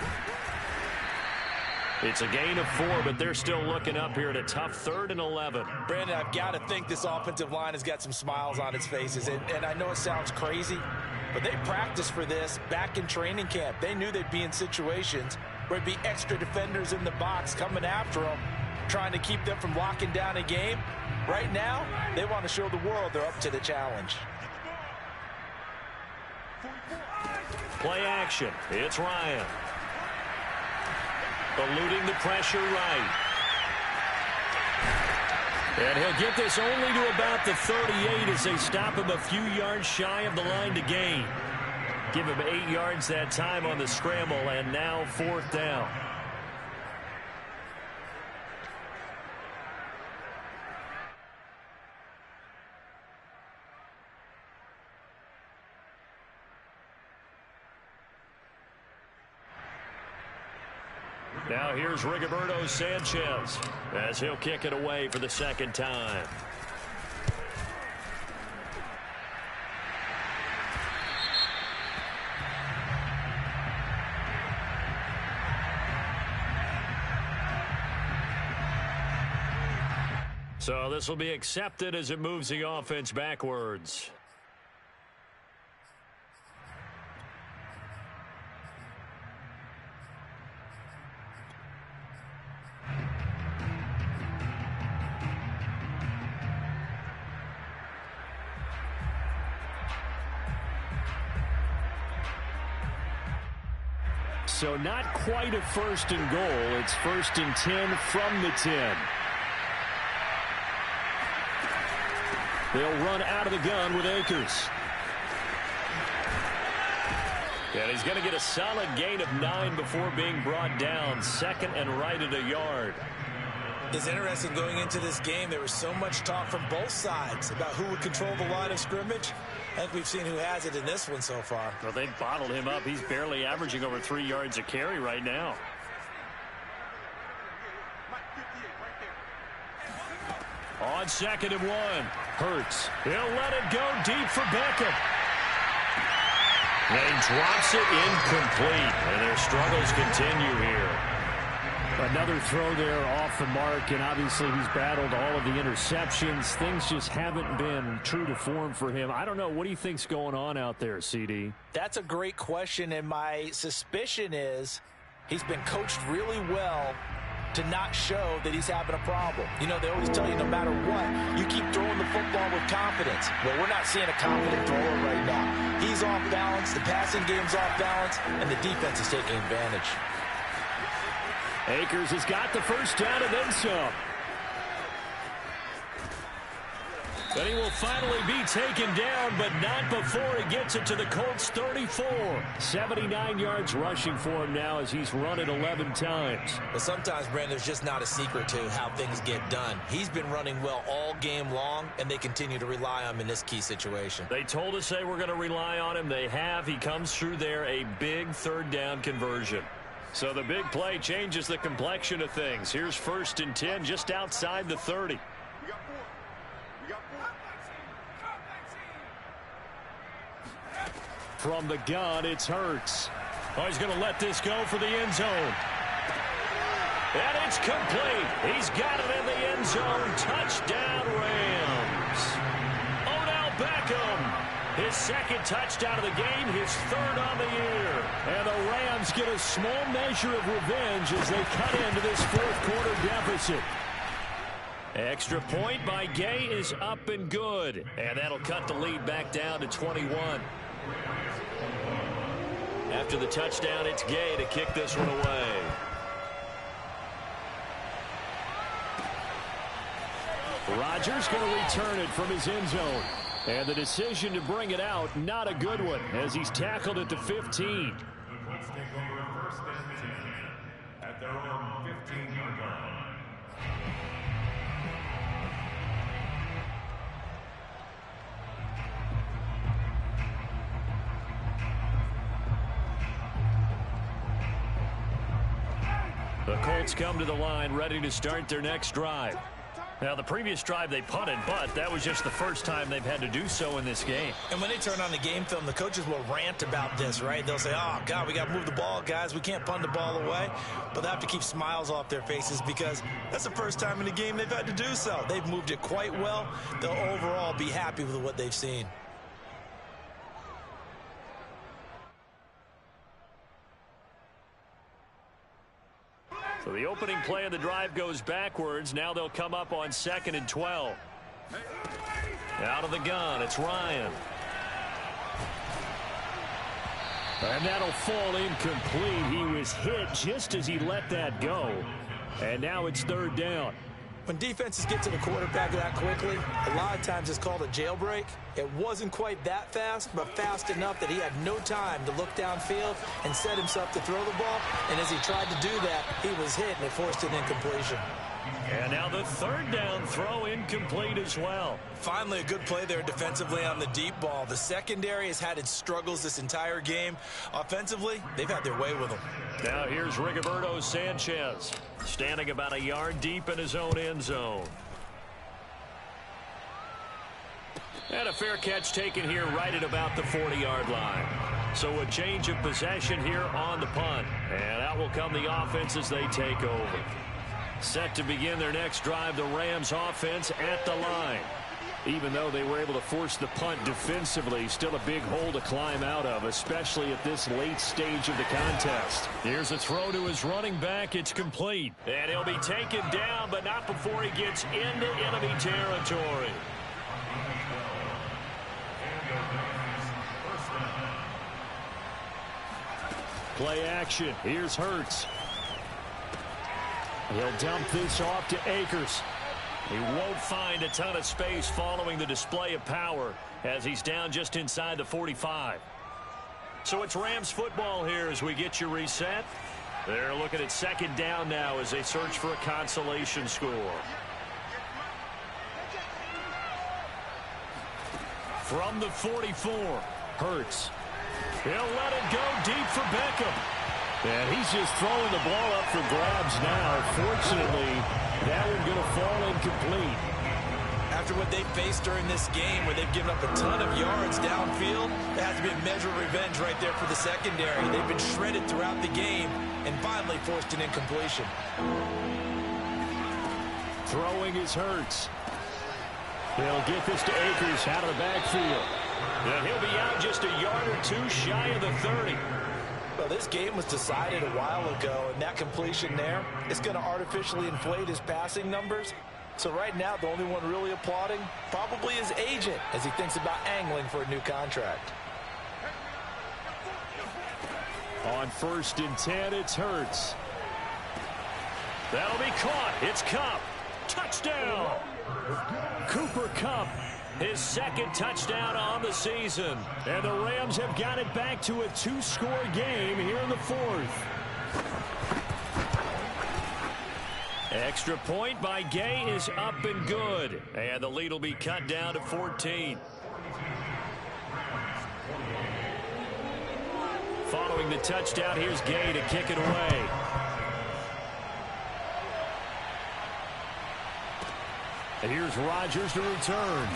It's a gain of 4, but they're still looking up here at a tough 3rd and 11. Brandon, I've got to think this offensive line has got some smiles on its faces. And I know it sounds crazy, but they practiced for this back in training camp. They knew they'd be in situations where it'd be extra defenders in the box coming after them, trying to keep them from locking down a game. Right now, they want to show the world they're up to the challenge. Play action. It's Ryan. Eluding the pressure right. And he'll get this only to about the 38 as they stop him a few yards shy of the line to gain. Give him 8 yards that time on the scramble, and now 4th down. Now here's Rigoberto Sanchez as he'll kick it away for the 2nd time. So this will be accepted as it moves the offense backwards. So not quite a 1st and goal. It's 1st and 10 from the 10. They'll run out of the gun with Akers. And he's going to get a solid gain of 9 before being brought down. 2nd and right at a yard. It's interesting going into this game. There was so much talk from both sides about who would control the line of scrimmage. I think we've seen who has it in this one so far. Well, they've bottled him up. He's barely averaging over 3 yards a carry right now. On 2nd and 1. Hurts. He'll let it go deep for Beckham. And he drops it incomplete. And their struggles continue here. Another throw there off the mark, and obviously he's battled all of the interceptions. Things just haven't been true to form for him. I don't know. What do you think's going on out there, CD? That's a great question, and my suspicion is he's been coached really well to not show that he's having a problem. You know, they always tell you no matter what, you keep throwing the football with confidence. Well, we're not seeing a confident thrower right now. He's off balance, the passing game's off balance, and the defense is taking advantage. Akers has got the 1st down and then some. But he will finally be taken down, but not before he gets it to the Colts 34. 79 yards rushing for him now as he's run it 11 times. But sometimes, Brandon, there's just not a secret to how things get done. He's been running well all game long, and they continue to rely on him in this key situation. They told us they were going to rely on him. They have. He comes through there, a big 3rd down conversion. So the big play changes the complexion of things. Here's 1st and 10 just outside the 30. From the gun, it's Hurts. Oh, he's going to let this go for the end zone. And it's complete. He's got it in the end zone. Touchdown, Rams. Odell Beckham. His 2nd touchdown of the game, his 3rd on the year. And the Rams get a small measure of revenge as they cut into this 4th quarter deficit. Extra point by Gay is up and good. And that'll cut the lead back down to 21. After the touchdown, it's Gay to kick this one away. Rodgers going to return it from his end zone. And the decision to bring it out, not a good one, as he's tackled at the 15. The Colts take over first and 10 at their own 15-yard line. The Colts come to the line ready to start their next drive. Now, the previous drive they punted, but that was just the first time they've had to do so in this game. And when they turn on the game film, the coaches will rant about this, right? They'll say, oh, God, we got to move the ball, guys. We can't punt the ball away. But they have to keep smiles off their faces because that's the first time in the game they've had to do so. They've moved it quite well. They'll overall be happy with what they've seen. So the opening play of the drive goes backwards. Now they'll come up on 2nd and 12. Out of the gun, it's Ryan. And that'll fall incomplete. He was hit just as he let that go. And now it's 3rd down. When defenses get to the quarterback that quickly, a lot of times it's called a jailbreak. It wasn't quite that fast, but fast enough that he had no time to look downfield and set himself to throw the ball. And as he tried to do that, he was hit and it forced an incompletion. And now the 3rd down throw incomplete as well. Finally, a good play there defensively on the deep ball. The secondary has had its struggles this entire game. Offensively, they've had their way with them. Now here's Rigoberto Sanchez, standing about a yard deep in his own end zone. And a fair catch taken here right at about the 40-yard line. So a change of possession here on the punt. And out will come the offense as they take over. Set to begin their next drive, the Rams offense at the line. Even though they were able to force the punt defensively, still a big hole to climb out of, especially at this late stage of the contest. Here's a throw to his running back. It's complete. And he'll be taken down, but not before he gets into enemy territory. Play action. Here's Hurts. He'll dump this off to Akers. He won't find a ton of space following the display of power as he's down just inside the 45. So it's Rams football here as we get you reset. They're looking at 2nd down now as they search for a consolation score. From the 44, Hurts. He'll let it go deep for Beckham. And he's just throwing the ball up for grabs now. Fortunately, that one's going to fall incomplete. After what they faced during this game where they've given up a ton of yards downfield, there has to be a measure of revenge right there for the secondary. They've been shredded throughout the game and finally forced an incompletion. Throwing his Hurts. They'll get this to Akers out of the backfield. And he'll be out just a yard or two shy of the 30. Well, this game was decided a while ago, and that completion there is going to artificially inflate his passing numbers. So right now, the only one really applauding probably his agent as he thinks about angling for a new contract. On 1st and 10, it's Hurts. That'll be caught. It's Kupp. Touchdown. Cooper Kupp, his 2nd touchdown on the season. And the Rams have got it back to a 2-score game here in the 4th. Extra point by Gay is up and good. And the lead will be cut down to 14. Following the touchdown, here's Gay to kick it away. And here's Rodgers to return.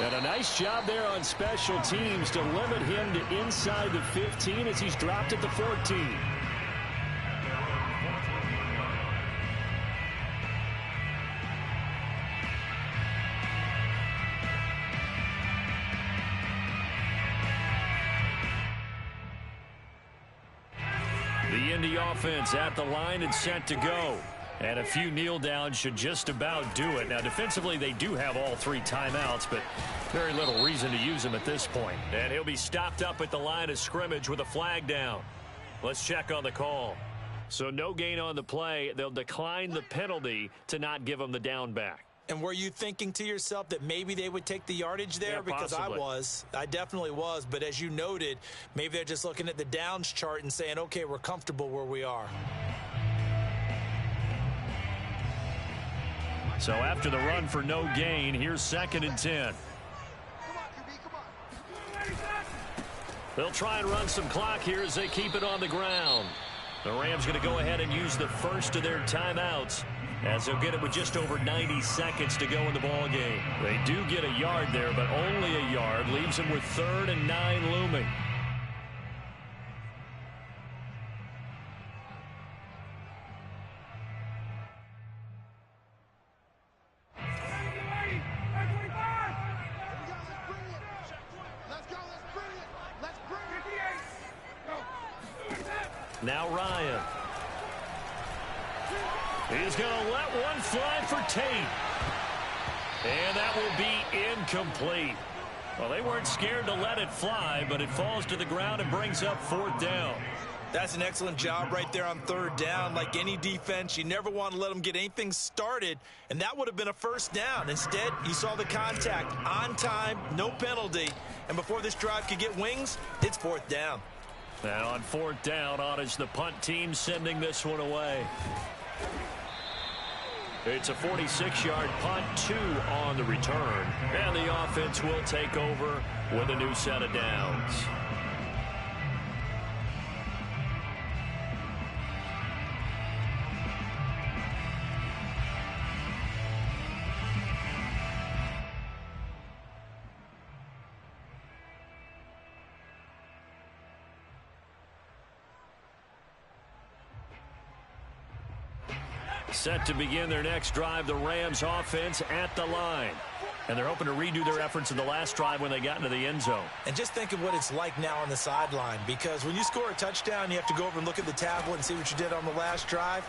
And a nice job there on special teams to limit him to inside the 15 as he's dropped at the 14. The Indy offense at the line and set to go. And a few kneel downs should just about do it. Now, defensively, they do have all 3 timeouts, but very little reason to use them at this point. And he'll be stopped up at the line of scrimmage with a flag down. Let's check on the call. So no gain on the play. They'll decline the penalty to not give him the down back. And were you thinking to yourself that maybe they would take the yardage there? Yeah, because possibly. I definitely was. But as you noted, maybe they're just looking at the downs chart and saying, okay, we're comfortable where we are. So after the run for no gain, here's 2nd and 10. They'll try and run some clock here as they keep it on the ground. The Rams going to go ahead and use the first of their timeouts, as they'll get it with just over 90 seconds to go in the ball game. They do get a yard there, but only a yard. Leaves them with 3rd and 9 looming. Now Ryan. He's going to let one fly for Tate. And that will be incomplete. Well, they weren't scared to let it fly, but it falls to the ground and brings up 4th down. That's an excellent job right there on 3rd down. Like any defense, you never want to let them get anything started, and that would have been a 1st down. Instead, you saw the contact on time, no penalty, and before this drive could get wings, it's 4th down. Now on 4th down, on is the punt team sending this one away. It's a 46-yard punt, 2 on the return. And the offense will take over with a new set of downs. Set to begin their next drive, the Rams offense at the line. And they're hoping to redo their efforts in the last drive when they got into the end zone. And just think of what it's like now on the sideline, because when you score a touchdown, you have to go over and look at the tablet and see what you did on the last drive.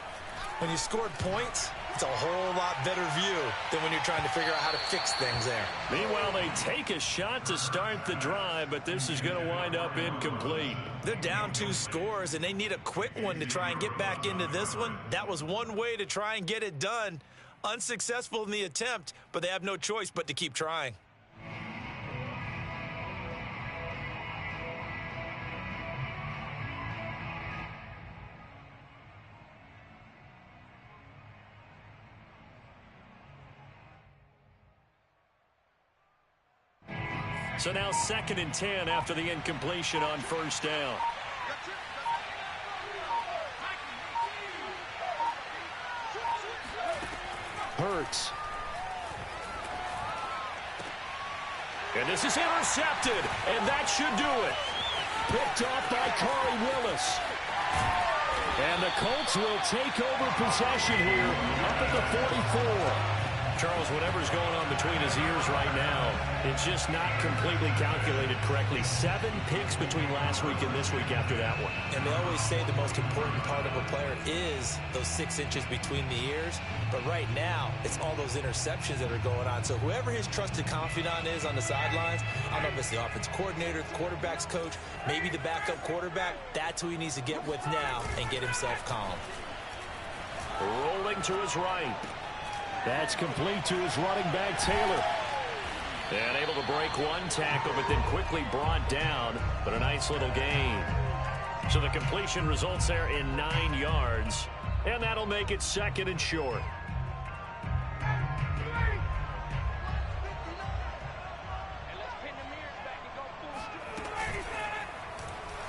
When you scored points, it's a whole lot better view than when you're trying to figure out how to fix things there. Meanwhile, they take a shot to start the drive, but this is going to wind up incomplete. They're down 2 scores, and they need a quick one to try and get back into this one. That was one way to try and get it done. Unsuccessful in the attempt, but they have no choice but to keep trying. So now 2nd and 10 after the incompletion on 1st down. Hurts. And this is intercepted, and that should do it. Picked off by Corey Willis. And the Colts will take over possession here up at the 44. Charles, whatever's going on between his ears right now, it's just not completely calculated correctly. 7 picks between last week and this week after that one. And they always say the most important part of a player is those 6 inches between the ears. But right now, it's all those interceptions that are going on. So whoever his trusted confidant is on the sidelines, I don't know if it's the offensive coordinator, the quarterback's coach, maybe the backup quarterback, that's who he needs to get with now and get himself calm. Rolling to his right. That's complete to his running back, Taylor. And able to break one tackle, but then quickly brought down. But a nice little gain. So the completion results there in 9 yards. And that'll make it 2nd and short.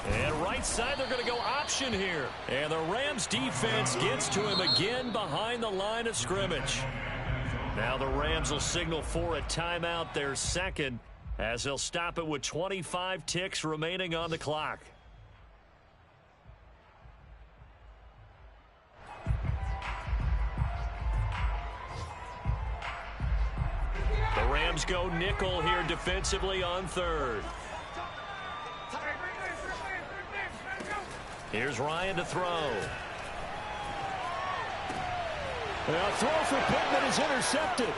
And right side, they're going to go option here. And the Rams defense gets to him again behind the line of scrimmage. Now the Rams will signal for a timeout, their 2nd, as they'll stop it with 25 ticks remaining on the clock. The Rams go nickel here defensively on 3rd. Here's Ryan to throw. A throw for Pittman is intercepted.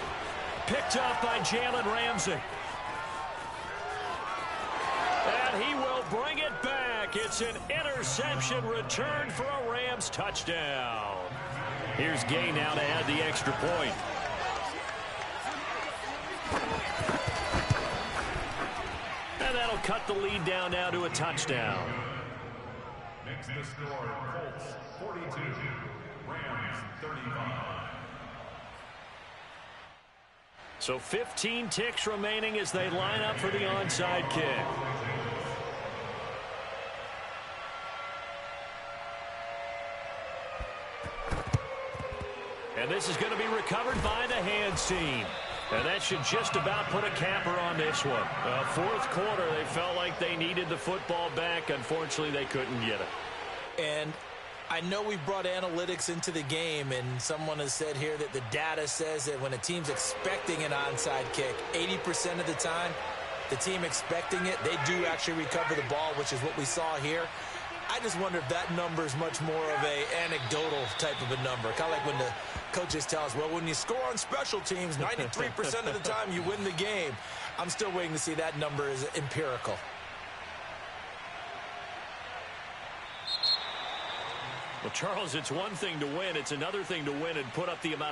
Picked up by Jalen Ramsey. And he will bring it back. It's an interception returned for a Rams touchdown. Here's Gay now to add the extra point. And that'll cut the lead down now to a touchdown. Makes the score Colts 42, Rams 35. So 15 ticks remaining as they line up for the onside kick. And this is going to be recovered by the hands team. And that should just about put a capper on this one. Fourth quarter, they felt like they needed the football back. Unfortunately, they couldn't get it. And I know we brought analytics into the game, and someone has said here that the data says that when a team's expecting an onside kick, 80% of the time, the team expecting it, they do actually recover the ball, which is what we saw here. I just wonder if that number is much more of a anecdotal type of a number. Kind of like when the coaches tell us, well, when you score on special teams, 93% of the time you win the game. I'm still waiting to see that number is empirical. Well, Charles, it's one thing to win. It's another thing to win and put up the amount of